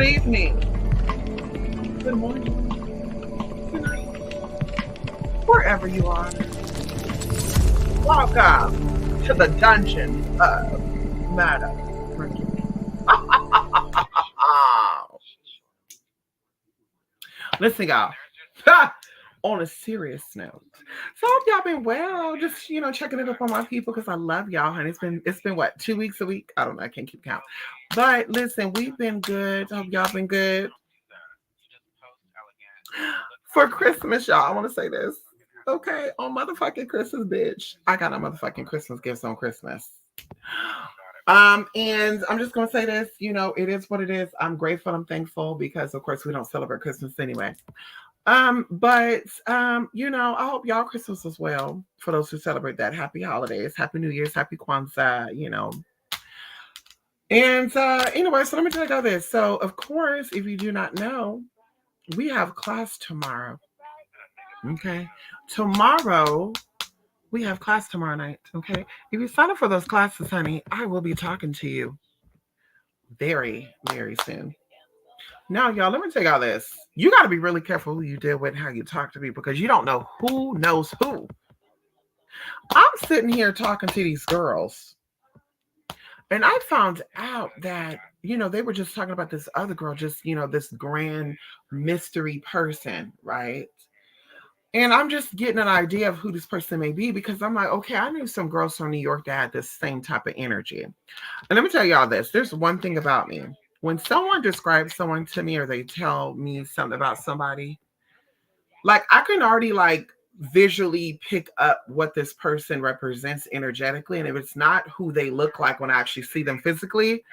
evening, good morning, good night, wherever you are. Welcome to the dungeon of Madam Mercury. Listen, y'all. On a serious note, so I hope y'all been well. Just checking it up on my people because I love y'all, and it's been what, 2 weeks a week? I don't know. I can't keep count. But listen, we've been good. I hope y'all been good. For Christmas, y'all, I want to say this. Okay, on motherfucking Christmas, bitch, I got a motherfucking Christmas gifts on Christmas. And I'm just gonna say this, it is what it is. I'm grateful, I'm thankful because of course we don't celebrate Christmas anyway. I hope y'all Christmas as well. For those who celebrate that, happy holidays, happy New Year's, happy Kwanzaa. And anyway, so let me tell you this. So of course, if you do not know, we have class tomorrow. Okay. Tomorrow, we have class tomorrow night. Okay. If you sign up for those classes, honey, I will be talking to you very, very soon. Now, y'all, let me tell y'all this. You got to be really careful who you deal with and how you talk to people because you don't know who knows who. I'm sitting here talking to these girls, and I found out that, they were just talking about this other girl, just, this grand mystery person, right? And I'm just getting an idea of who this person may be because I'm like, okay, I knew some girls from New York that had this same type of energy. And let me tell y'all this. There's one thing about me. When someone describes someone to me or they tell me something about somebody, like I can already like visually pick up what this person represents energetically. And if it's not who they look like when I actually see them physically,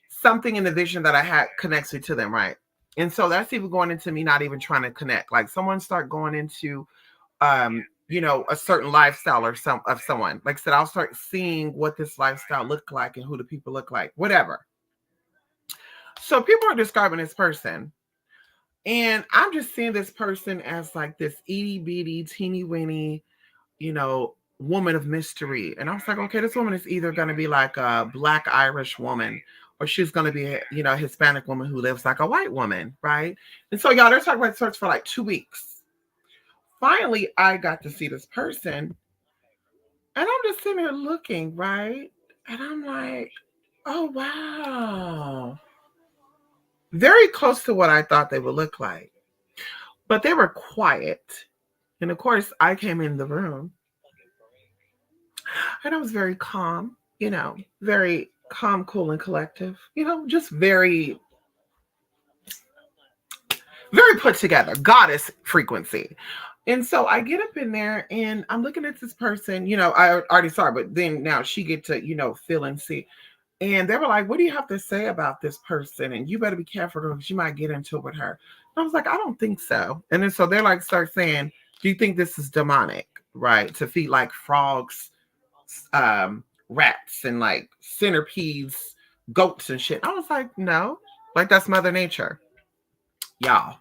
something in the vision that I had connects me to them, right? And so that's even going into me not even trying to connect. Like someone start going into a certain lifestyle or someone. Like I said, I'll start seeing what this lifestyle look like and who the people look like, whatever. So people are describing this person. And I'm just seeing this person as like this itty bitty, teeny weeny, woman of mystery. And I was like, okay, this woman is either going to be like a Black Irish woman or she's going to be, a Hispanic woman who lives like a white woman, right? And so, y'all, they're talking about search for like 2 weeks. Finally, I got to see this person. And I'm just sitting there looking, right? And I'm like, oh, wow. Very close to what I thought they would look like. But they were quiet. And of course, I came in the room. And I was very calm, very calm, cool, and collective, just very, very put together, goddess frequency. And so I get up in there and I'm looking at this person, I already saw her, but then now she get to, feel and see. And they were like, what do you have to say about this person? And you better be careful because you might get into it with her. And I was like, I don't think so. And then so they're like, start saying, do you think this is demonic, right? To feed like frogs, rats and like centipedes, goats and shit. I was like, no, like that's Mother Nature. Y'all.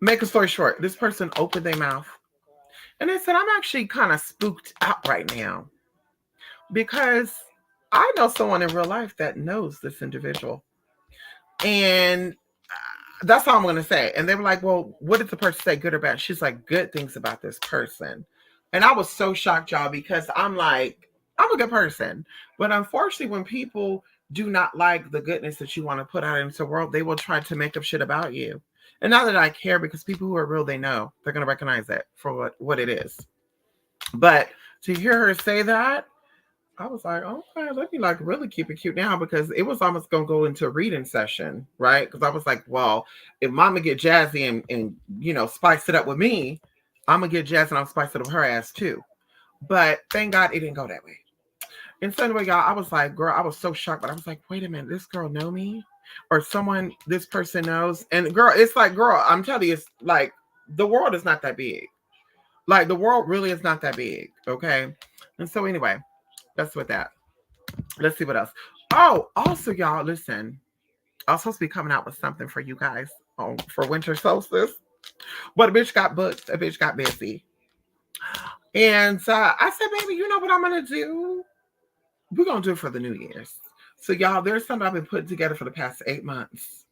Make a story short, this person opened their mouth and they said, I'm actually kind of spooked out right now because I know someone in real life that knows this individual. And that's all I'm going to say. And they were like, well, what did the person say, good or bad? She's like, good things about this person. And I was so shocked, y'all, because I'm like, I'm a good person. But unfortunately, when people do not like the goodness that you want to put out into the world, they will try to make up shit about you. And not that I care, because people who are real, they know. They're going to recognize that for what it is. But to hear her say that, I was like, okay, let me like really keep it cute now because it was almost going to go into a reading session, right? Because I was like, well, if mama get jazzy and spice it up with me, I'm going to get jazzy and I'll spice it up with her ass too. But thank God it didn't go that way. And so anyway, y'all, I was like, girl, I was so shocked, but I was like, wait a minute, this girl know me? Or someone, this person knows? And girl, it's like, girl, I'm telling you, it's like, the world is not that big. Like, the world really is not that big, okay? And so anyway, that's with that. Let's see what else. Oh, also, y'all, listen. I was supposed to be coming out with something for you guys for winter solstice. But a bitch got booked. A bitch got busy. And I said, baby, you know what I'm going to do? We're going to do it for the New Year's. So y'all, there's something I've been putting together for the past 8 months.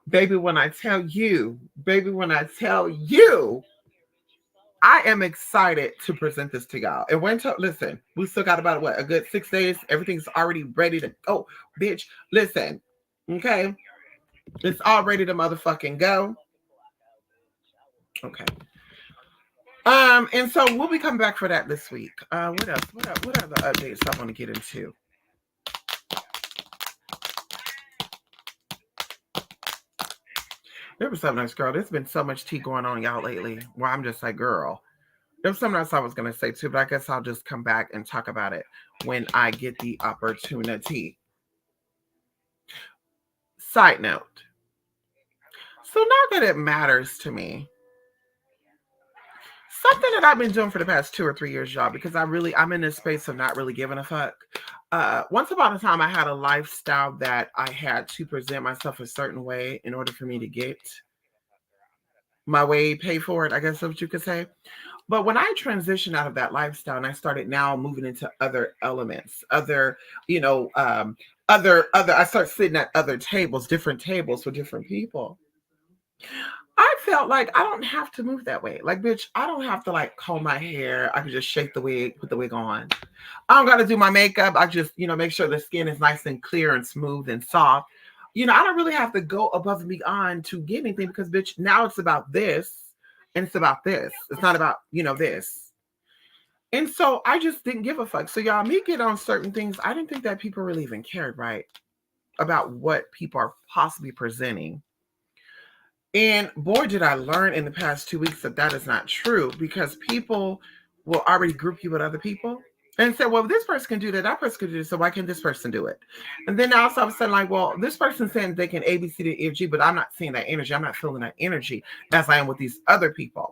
Baby, when I tell you, I am excited to present this to y'all. And when to listen, we still got about what, a good 6 days. Everything's already ready to go. Bitch, listen. Okay. It's all ready to motherfucking go. Okay. And so we'll be coming back for that this week. What else? What are the updates I want to get into? There was something else, girl. There's been so much tea going on, y'all, lately. Where I'm just like, girl. There's something else I was gonna say too, but I guess I'll just come back and talk about it when I get the opportunity. Side note. So not that it matters to me. Something that I've been doing for the past 2 or 3 years, y'all, because I'm in this space of not really giving a fuck. Once upon a time, I had a lifestyle that I had to present myself a certain way in order for me to get my way paid for it, I guess that's what you could say. But when I transitioned out of that lifestyle and I started now moving into other elements, other, you know, I start sitting at other tables, different tables for different people. I felt like I don't have to move that way. Like, bitch, I don't have to like comb my hair. I can just shake the wig, put the wig on. I don't got to do my makeup. I just, make sure the skin is nice and clear and smooth and soft. I don't really have to go above and beyond to get anything because, bitch, now it's about this and it's about this. It's not about, this. And so I just didn't give a fuck. So, y'all, me get on certain things. I didn't think that people really even cared, right? About what people are possibly presenting. And boy, did I learn in the past 2 weeks that that is not true because people will already group you with other people and say, well, this person can do that, that person can do this, so why can't this person do it? And then now all of a sudden, like, well, this person's saying they can A, B, C, D, E, F, G, but I'm not seeing that energy. I'm not feeling that energy as I am with these other people.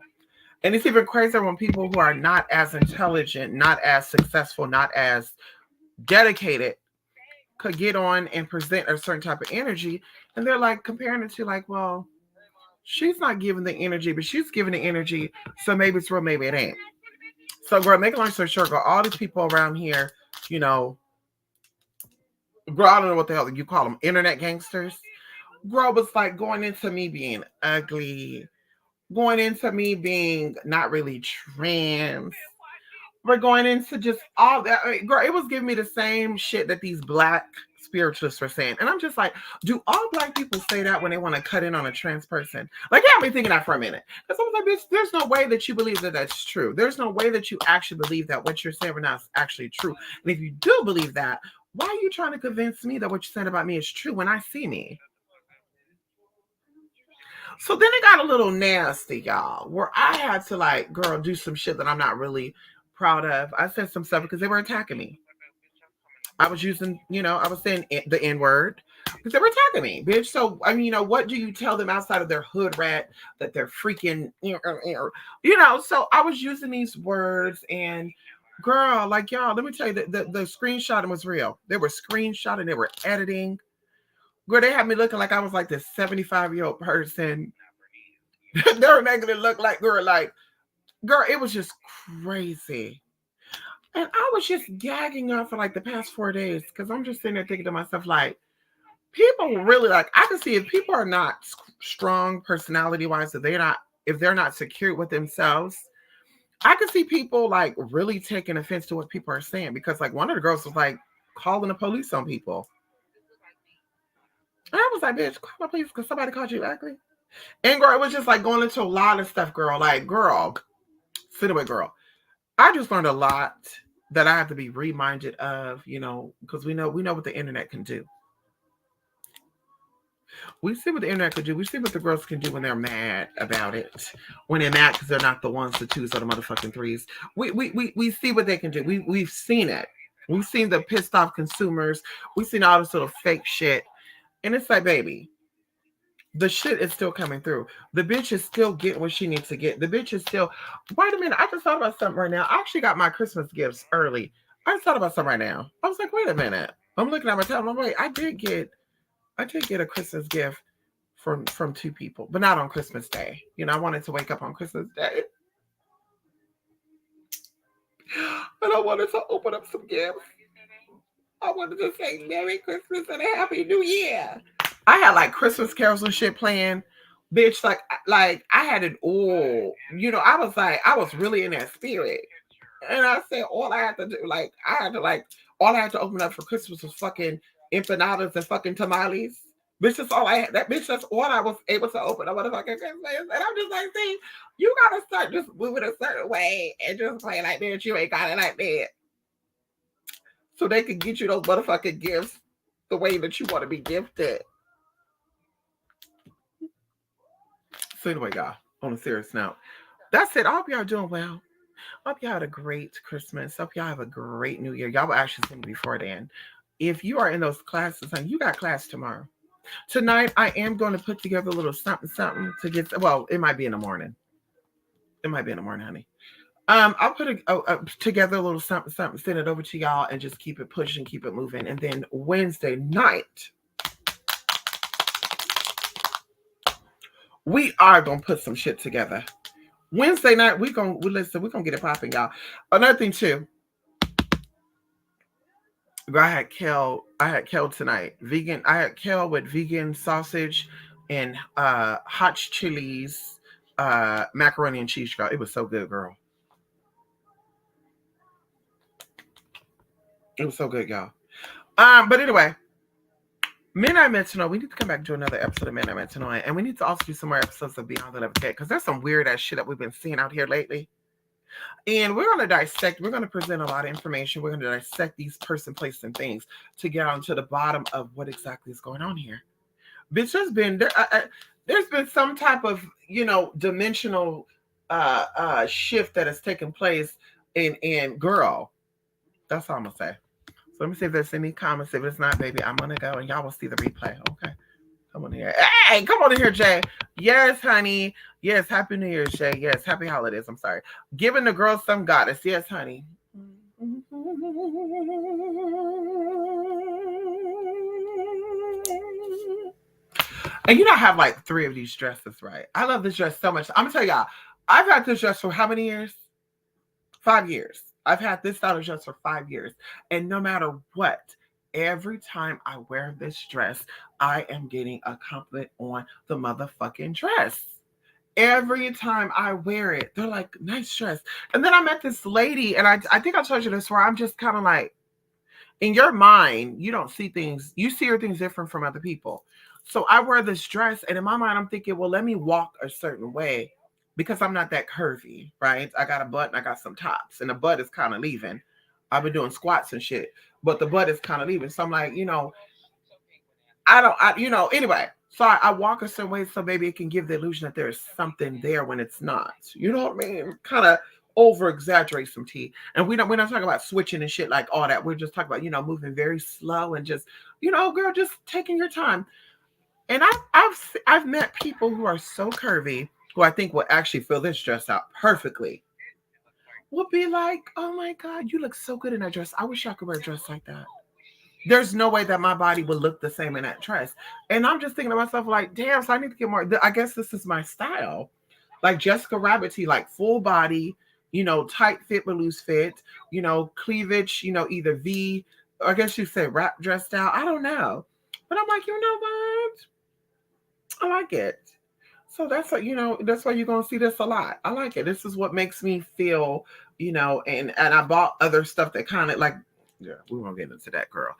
And it's even crazier when people who are not as intelligent, not as successful, not as dedicated could get on and present a certain type of energy. And they're like comparing it to like, well, she's not giving the energy, but she's giving the energy. So maybe it's real, maybe it ain't. So, girl, make a long story short, girl, all these people around here, girl, I don't know what the hell you call them, internet gangsters. Girl was like going into me being ugly, going into me being not really trans. We're going into just all that. Girl, it was giving me the same shit that these black spiritualists were saying. And I'm just like, do all black people say that when they want to cut in on a trans person? Like, yeah, I've been thinking that for a minute. Because I was like, bitch, there's no way that you believe that that's true. There's no way that you actually believe that what you're saying right now is actually true. And if you do believe that, why are you trying to convince me that what you're saying about me is true when I see me? So then it got a little nasty, y'all, where I had to like, girl, do some shit that I'm not really proud of. I said some stuff because they were attacking me. I was using, I was saying the N word because they were attacking me, bitch. So, I mean, what do you tell them outside of their hood rat that they're freaking, So I was using these words and girl, like, y'all, let me tell you that the screenshotting was real. They were screenshotting, they were editing. Girl, they had me looking like I was like this 75-year-old person. They were making it look like, girl, it was just crazy. And I was just gagging up for like the past 4 days because I'm just sitting there thinking to myself, like, people really like, I can see if people are not strong personality wise, if they're not secure with themselves, I can see people like really taking offense to what people are saying because like one of the girls was like calling the police on people. And I was like, bitch, call the police because somebody called you ugly. And girl, it was just like going into a lot of stuff, girl. Like, girl, sit away, girl. I just learned a lot that I have to be reminded of, because we know what the internet can do. We see what the internet can do. We see what the girls can do when they're mad about it. When they're mad because they're not the ones, the twos, or the motherfucking threes. We see what they can do. We've seen it. We've seen the pissed off consumers. We've seen all this little fake shit. And it's like, baby, the shit is still coming through. The bitch is still getting what she needs to get. The bitch is still. Wait a minute. I just thought about something right now. I actually got my Christmas gifts early. I just thought about something right now. I was like, wait a minute. I'm looking at my time. I'm like, I did get a Christmas gift from 2 people, but not on Christmas Day. I wanted to wake up on Christmas Day. And I wanted to open up some gifts. I wanted to say Merry Christmas and a Happy New Year. I had like Christmas carols and shit playing. Bitch, like I had it all. You know, I was really in that spirit. And I said all I had to do, all I had to open up for Christmas was fucking empanadas and fucking tamales. Bitch, that's all I had. That bitch, that's all I was able to open up on the fucking Christmas. And I'm just like, see, you gotta start just moving a certain way and just play like that. You ain't got it like that. So they can get you those motherfucking gifts the way that you want to be gifted. So anyway, y'all, on a serious note, that's it. I hope y'all doing well. I hope y'all had a great Christmas. I hope y'all have a great New Year. Y'all will actually see me before then. If you are in those classes, and you got class tomorrow. Tonight, I am going to put together a little something to get. Well, it might be in the morning. It might be in the morning, honey. I'll put together a little something, send it over to y'all, and just keep it pushing, keep it moving. And then Wednesday night, we are gonna put some shit together. Wednesday night, we're gonna get it popping, y'all. Another thing too. I had kale tonight. Vegan. I had kale with vegan sausage and hot chilies, macaroni and cheese, girl. It was so good, girl. It was so good, y'all. But anyway, Men I Meant to Know. We need to come back and do another episode of Men I Meant to Know, and we need to also do some more episodes of Beyond the Love Cat, because there's some weird ass shit that we've been seeing out here lately. And we're going to present a lot of information. We're going to dissect these person, place, and things to get on to the bottom of what exactly is going on here. Bitch, there's been some type of, dimensional shift that has taken place in girl. That's all I'm going to say. So let me see if there's any comments. If it's not, baby, I'm going to go and y'all will see the replay. Okay. Come on here. Hey, come on in here, Jay. Yes, honey. Yes, Happy New Year, Jay. Yes, Happy Holidays. I'm sorry. Giving the girls some goddess. Yes, honey. And I have like 3 of these dresses, right? I love this dress so much. I'm going to tell y'all, I've had this dress for how many years? 5 years. I've had this style of dress for 5 years. And no matter what, every time I wear this dress, I am getting a compliment on the motherfucking dress. Every time I wear it, they're like, nice dress. And then I met this lady, and I think I told you this, where I'm just kind of like, in your mind, you don't see things, you see your things different from other people. So I wear this dress, and in my mind, I'm thinking, well, let me walk a certain way, because I'm not that curvy, right? I got a butt and I got some tops, and the butt is kind of leaving. I've been doing squats and shit, but the butt is kind of leaving. So I'm like, anyway. So I walk a certain way so maybe it can give the illusion that there's something there when it's not. You know what I mean? Kind of over exaggerate some tea. And we're not talking about switching and shit like all that. We're just talking about, moving very slow and just, girl, just taking your time. And I've met people who are so curvy, who I think will actually fill this dress out perfectly, will be like, oh my God, you look so good in that dress. I wish I could wear a dress like that. There's no way that my body would look the same in that dress. And I'm just thinking to myself, like, damn, so I need to get more. I guess this is my style. Like Jessica Rabbit, like full body, tight fit but loose fit, cleavage, either V, or I guess you say wrap dress style. I don't know. But I'm like, you know what? I like it. So that's what, that's why you're going to see this a lot. I like it. This is what makes me feel, and I bought other stuff that kind of like, yeah, we won't get into that, girl.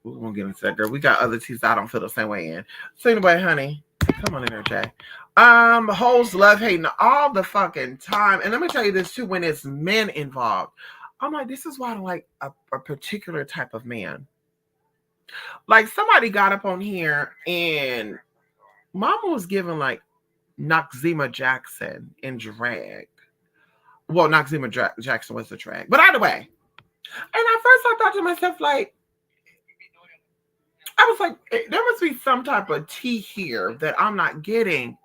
We won't get into that, girl. We got other teas I don't feel the same way in. So anyway, honey, come on in there, Jay. Hoes love hating all the fucking time. And let me tell you this too, when it's men involved, I'm like, this is why I don't like a particular type of man. Like somebody got up on here and Mama was giving like Noxzema Jackson in drag. Well, Noxzema Jackson was the drag. But either way. And at first I thought to myself, like, I was like, there must be some type of tea here that I'm not getting,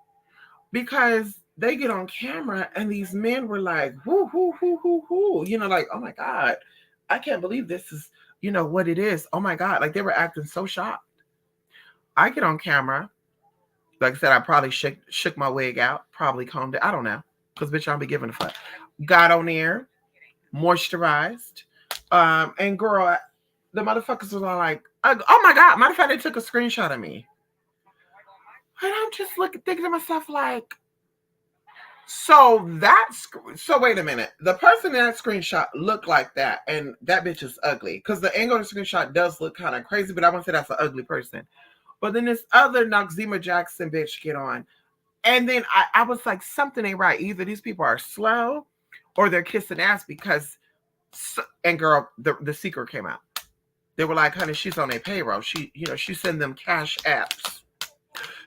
because they get on camera and these men were like, whoo, like, oh my God, I can't believe this is, what it is. Oh my God. Like they were acting so shocked. I get on camera. Like I said, I probably shook my wig out, probably combed it. I don't know. Because bitch, I'll be giving a fuck. Got on there, moisturized. And girl, the motherfuckers was all like, oh my God. Matter of fact, they took a screenshot of me. And I'm just thinking to myself, like, so wait a minute. The person in that screenshot looked like that, and that bitch is ugly. Because the angle of the screenshot does look kind of crazy, but I wouldn't say that's an ugly person. But then this other Noxzema Jackson bitch get on. And then I was like, something ain't right. Either these people are slow or they're kissing ass because, and girl, the secret came out. They were like, honey, she's on a payroll. She send them cash apps.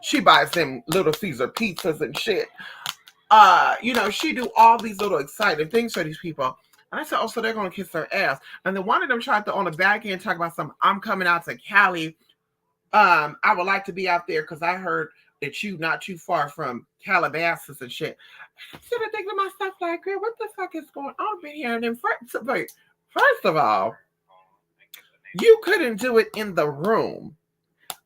She buys them Little Caesar pizzas and shit. She do all these little exciting things for these people. And I said, oh, so they're going to kiss their ass. And then one of them tried to, on the back end, talk about something. I'm coming out to Cali. I would like to be out there because I heard that you not too far from Calabasas and shit. I started thinking to myself, like, girl, what the fuck is going on over here? And then first of all, you couldn't do it in the room.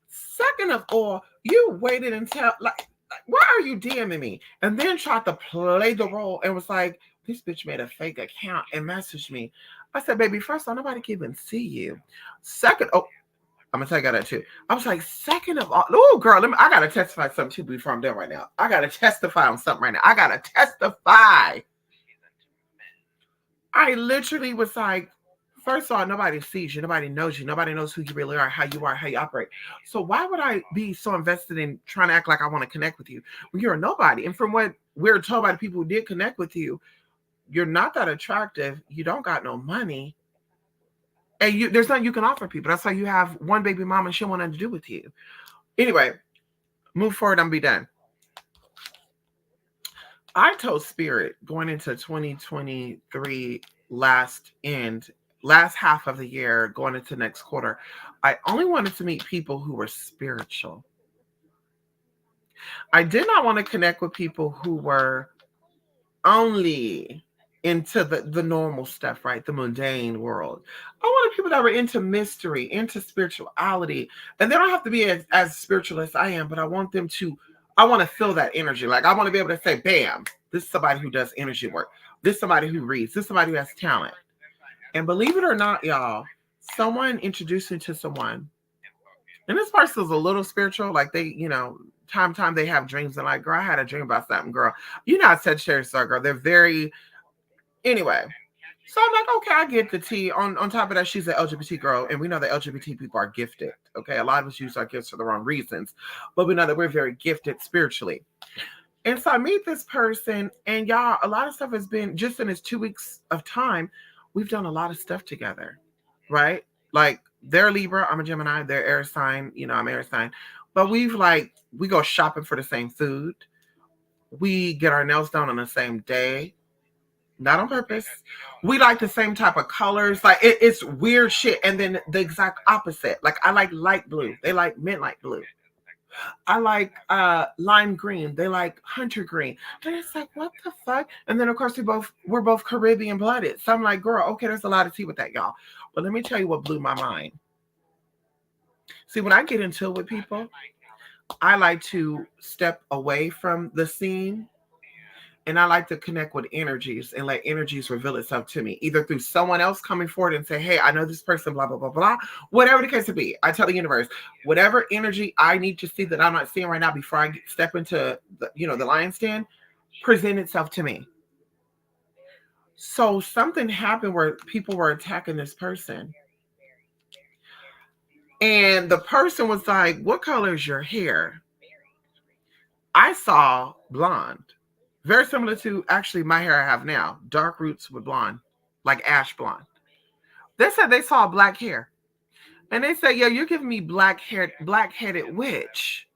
Second of all, you waited until, like, why are you DMing me? And then tried to play the role and was like, this bitch made a fake account and messaged me. I said, baby, first of all, nobody can even see you. Second, I'm gonna tell you that too. I was like, second of all, oh girl, I gotta testify something too before I'm done right now. I gotta testify on something right now. I gotta testify. I literally was like, first of all, nobody sees you, nobody knows you, nobody knows who you really are, how you operate. So why would I be so invested in trying to act like I want to connect with you when you're a nobody? And from what we're told by the people who did connect with you, you're not that attractive. You don't got no money. And there's nothing you can offer people. That's why you have one baby mama and she don't want nothing to do with you. Anyway, move forward, I'm be done. I told Spirit going into 2023 last half of the year, going into next quarter, I only wanted to meet people who were spiritual. I did not want to connect with people who were only into the normal stuff, right? The mundane world. I wanted people that were into mystery, into spirituality. And they don't have to be as spiritual as I am, but I want to feel that energy. Like, I want to be able to say, bam, this is somebody who does energy work. This is somebody who reads. This is somebody who has talent. And believe it or not, y'all, someone introduced me to someone. And this person is a little spiritual. Like, they, time they have dreams. And like, girl, I had a dream about something, girl. You know how Sagittarius are, girl. They're very... Anyway, so I'm like, okay, I get the tea. On top of that, she's an LGBT girl, and we know that LGBT people are gifted. Okay, a lot of us use our gifts for the wrong reasons, but we know that we're very gifted spiritually. And so I meet this person, and y'all, a lot of stuff has been just in this 2 weeks of time. We've done a lot of stuff together, right? Like, they're Libra, I'm a Gemini, they're air sign, I'm air sign, but we go shopping for the same food. We get our nails done on the same day. Not on purpose. We like the same type of colors. Like, it's weird shit. And then the exact opposite. Like, I like light blue. They like midnight blue. I like lime green. They like hunter green. And it's like, what the fuck? And then of course we're both Caribbean blooded. So I'm like, girl, okay, there's a lot of tea with that, y'all. But let me tell you what blew my mind. See, when I get into it with people, I like to step away from the scene. And I like to connect with energies and let energies reveal itself to me, either through someone else coming forward and say, hey, I know this person, blah, blah, blah, blah, whatever the case may be. I tell the universe, whatever energy I need to see that I'm not seeing right now before I step into the lion's den, present itself to me. So something happened where people were attacking this person. And the person was like, what color is your hair? I saw blonde. Very similar to actually my hair I have now. Dark roots with blonde, like ash blonde. They said they saw black hair. And they said, yo, you're giving me black-headed witch.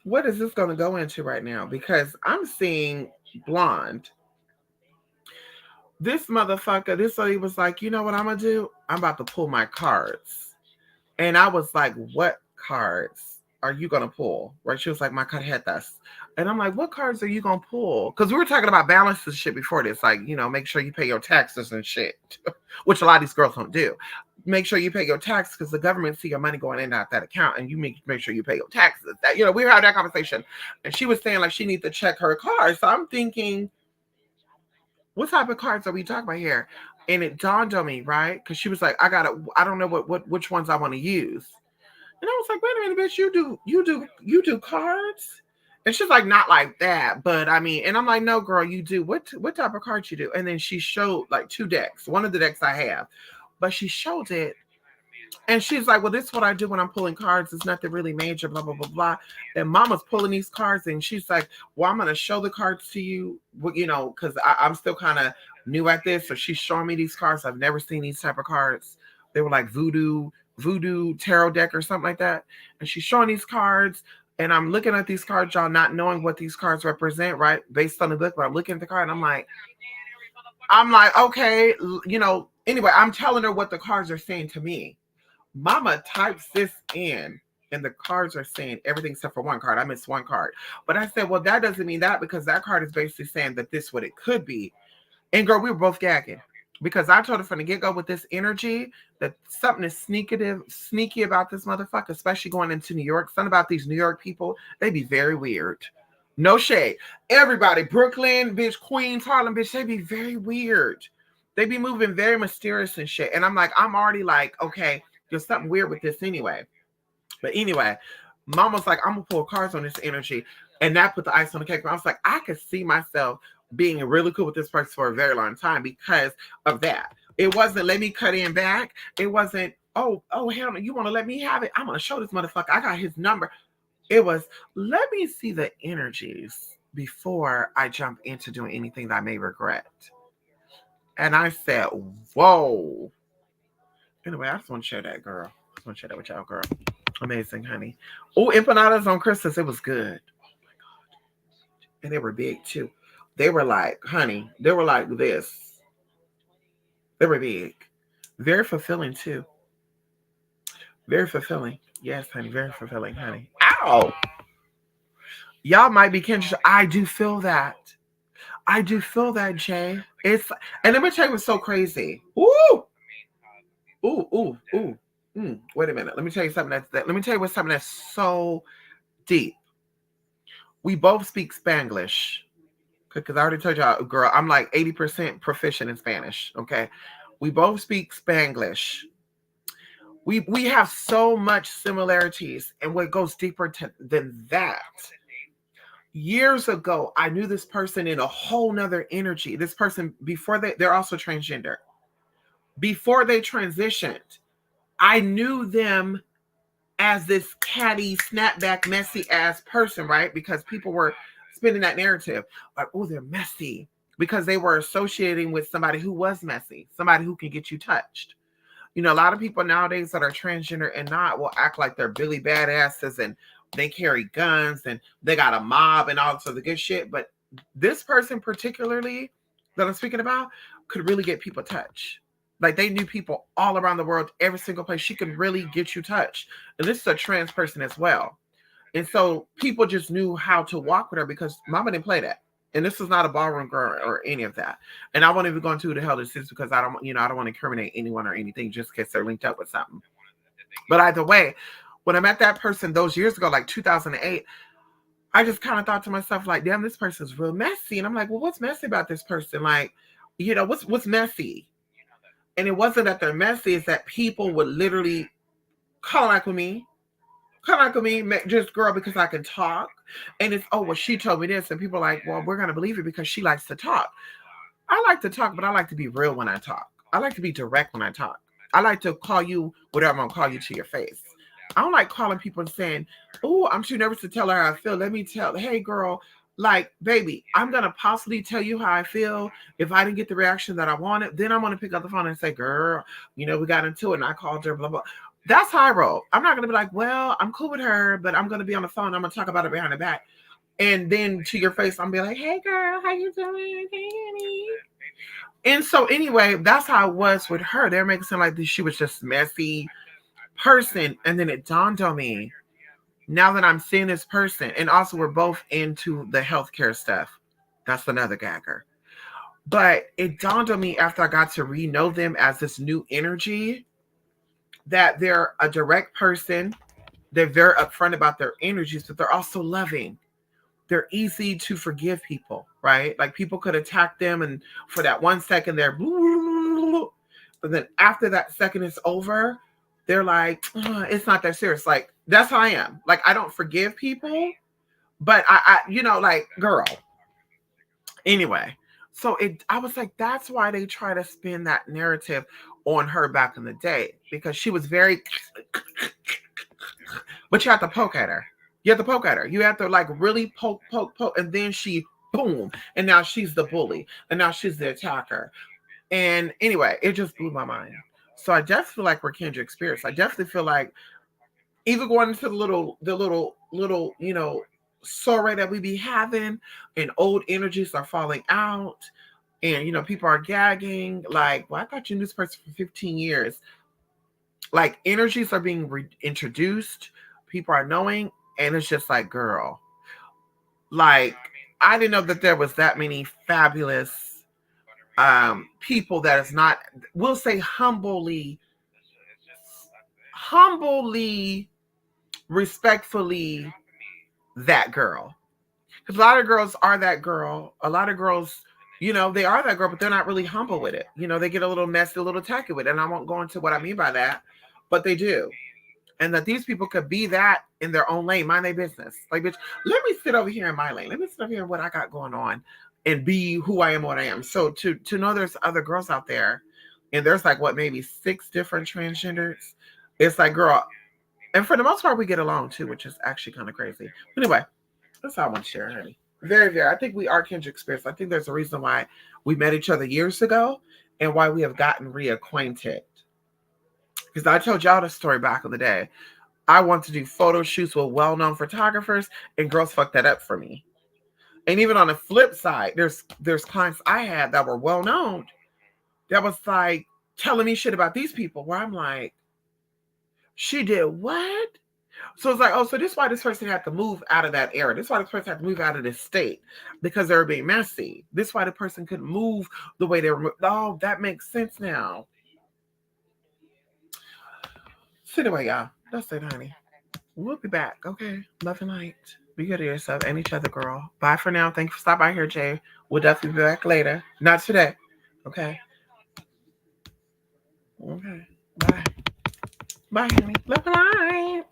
What is this going to go into right now? Because I'm seeing blonde. This motherfucker, this lady was like, you know what I'm going to do? I'm about to pull my cards. And I was like, what cards are you going to pull? Right? She was like, my tarjetas. And I'm like, what cards are you going to pull? Because we were talking about balances shit before this. Like, make sure you pay your taxes and shit, which a lot of these girls don't do. Make sure you pay your tax because the government see your money going in and out that account, and you make sure you pay your taxes. That, we had that conversation. And she was saying like she needs to check her cards. So I'm thinking, what type of cards are we talking about here? And it dawned on me, right? Because she was like, I don't know which ones I want to use. And I was like, wait a minute, bitch, you do cards? And she's like, not like that, but I mean, and I'm like, no, girl, you do. What type of cards you do? And then she showed like two decks, one of the decks I have, but she showed it. And she's like, well, this is what I do when I'm pulling cards. It's nothing really major, blah, blah, blah, blah. And mama's pulling these cards, and she's like, well, I'm going to show the cards to you, because I'm still kind of new at this. So she's showing me these cards. I've never seen these type of cards. They were like voodoo tarot deck or something like that. And she's showing these cards. And I'm looking at these cards, y'all, not knowing what these cards represent, right? Based on the book, but I'm looking at the card, and I'm like, okay, anyway, I'm telling her what the cards are saying to me. Mama types this in, and the cards are saying everything except for one card. I missed one card. But I said, well, that doesn't mean that, because that card is basically saying that this is what it could be. And girl, we were both gagging, because I told her from the get-go with this energy that something is sneaky about this motherfucker, especially going into New York. Something about these New York people, they be very weird. No shade. Everybody, Brooklyn, bitch, Queens, Harlem, bitch, they be very weird. They be moving very mysterious and shit. And I'm like, I'm already like, okay, there's something weird with this anyway. But anyway, mama's like, I'm gonna pull cards on this energy. And that put the ice on the cake. I was like, I could see myself being really cool with this person for a very long time because of that. It wasn't let me cut in back. It wasn't, oh hell no, you want to let me have it? I'm gonna show this motherfucker. I got his number. It was, let me see the energies before I jump into doing anything that I may regret. And I said, whoa. Anyway, I just want to share that, girl. I just want to share that with y'all, girl. Amazing, honey. Oh, empanadas on Christmas. It was good. Oh, my God. And they were big, too. They were like, honey, they were like this. They were big. Very fulfilling, too. Very fulfilling. Yes, honey. Very fulfilling, honey. Ow! Y'all might be kindred. I do feel that. I do feel that, Jay. And let me tell you what's so crazy. Ooh! Ooh. Wait a minute. Let me tell you something let me tell you what's something that's so deep. We both speak Spanglish. Because I already told y'all, girl, I'm like 80% proficient in Spanish. Okay. We both speak Spanglish. We have so much similarities, and what goes deeper than that. Years ago, I knew this person in a whole nother energy. This person, before they're also transgender. Before they transitioned, I knew them as this catty, snapback, messy ass person, right? Because people were spinning that narrative. Like, oh, they're messy. Because they were associating with somebody who was messy, somebody who can get you touched. A lot of people nowadays that are transgender and not will act like they're Billy badasses and they carry guns and they got a mob and all sorts of good shit. But this person particularly that I'm speaking about could really get people touched. Like, they knew people all around the world, every single place. She could really get you touched. And this is a trans person as well. And so people just knew how to walk with her because mama didn't play that. And this is not a ballroom girl or any of that. And I won't even go into who the hell this is because I don't want to incriminate anyone or anything just in case they're linked up with something. But either way, when I met that person those years ago, like 2008, I just kind of thought to myself, like, damn, this person's real messy. And I'm like, well, what's messy about this person? Like, what's messy? And it wasn't that they're messy, it's that people would literally contact with me, just girl, because I can talk. And it's, oh, well, she told me this. And people are like, well, we're going to believe it because she likes to talk. I like to talk, but I like to be real when I talk. I like to be direct when I talk. I like to call you whatever I'm going to call you to your face. I don't like calling people and saying, oh, I'm too nervous to tell her how I feel. Let me tell, hey, girl, like, baby, I'm going to possibly tell you how I feel. If I didn't get the reaction that I wanted, then I'm going to pick up the phone and say, girl, we got into it and I called her, blah, blah. That's how I roll. I'm not going to be like, well, I'm cool with her, but I'm going to be on the phone. I'm going to talk about it behind her back. And then to your face, I'm going to be like, hey, girl, how you doing? And so anyway, that's how it was with her. They're making it sound like she was just messy person. And then it dawned on me, now that I'm seeing this person, and also we're both into the healthcare stuff. That's another gagger. But it dawned on me after I got to re-know them as this new energy that they're a direct person. They're very upfront about their energies, but they're also loving. they're easy to forgive people, right? Like people could attack them, and for that 1 second they're but then after that second is over, they're like, it's not that serious. Like that's how I am. Like I don't forgive people, but like girl. Anyway, so I was like, that's why they try to spin that narrative on her back in the day, because she was very, but you have to poke at her. You have to poke at her. You have to like really poke, and then she boom, and now she's the bully, and now she's the attacker. And anyway, it just blew my mind. So I definitely feel like we're kindred spirits. I definitely feel like even going into the little, sorrow that we be having, and old energies are falling out, and people are gagging. Like, well, I thought you knew this person for 15 years. Like energies are being introduced, people are knowing, and it's just like, girl, like I didn't know that there was that many fabulous people that is not, we'll say humbly, respectfully, that girl. Because a lot of girls are that girl. A lot of girls, they are that girl, but they're not really humble with it. They get a little messy, a little tacky with it. And I won't go into what I mean by that, but they do. And that these people could be that in their own lane, mind their business. Like, bitch, let me sit over here in my lane. Let me sit over here in what I got going on and be who I am, what I am. So to know there's other girls out there, and there's like what, maybe 6 different transgenders. It's like, girl, and for the most part, we get along too, which is actually kind of crazy. But anyway, that's all I want to share, honey. Very, very. I think we are kindred spirits. I think there's a reason why we met each other years ago and why we have gotten reacquainted. Because I told y'all the story back in the day. I want to do photo shoots with well-known photographers, and girls fucked that up for me. And even on the flip side, there's clients I had that were well-known that was like telling me shit about these people, where I'm like, she did what? So it's like, oh, so this is why this person had to move out of that area. This is why this person had to move out of this state, because they were being messy. This is why the person couldn't move the way they were. Oh, that makes sense now. So anyway, y'all, that's it, honey. We'll be back, okay? Love and light. Be good to yourself and each other, girl. Bye for now. Thank you for stopping by here, Jay. We'll definitely be back later. Not today. Okay? Okay. Bye. Bye, honey. Love and light.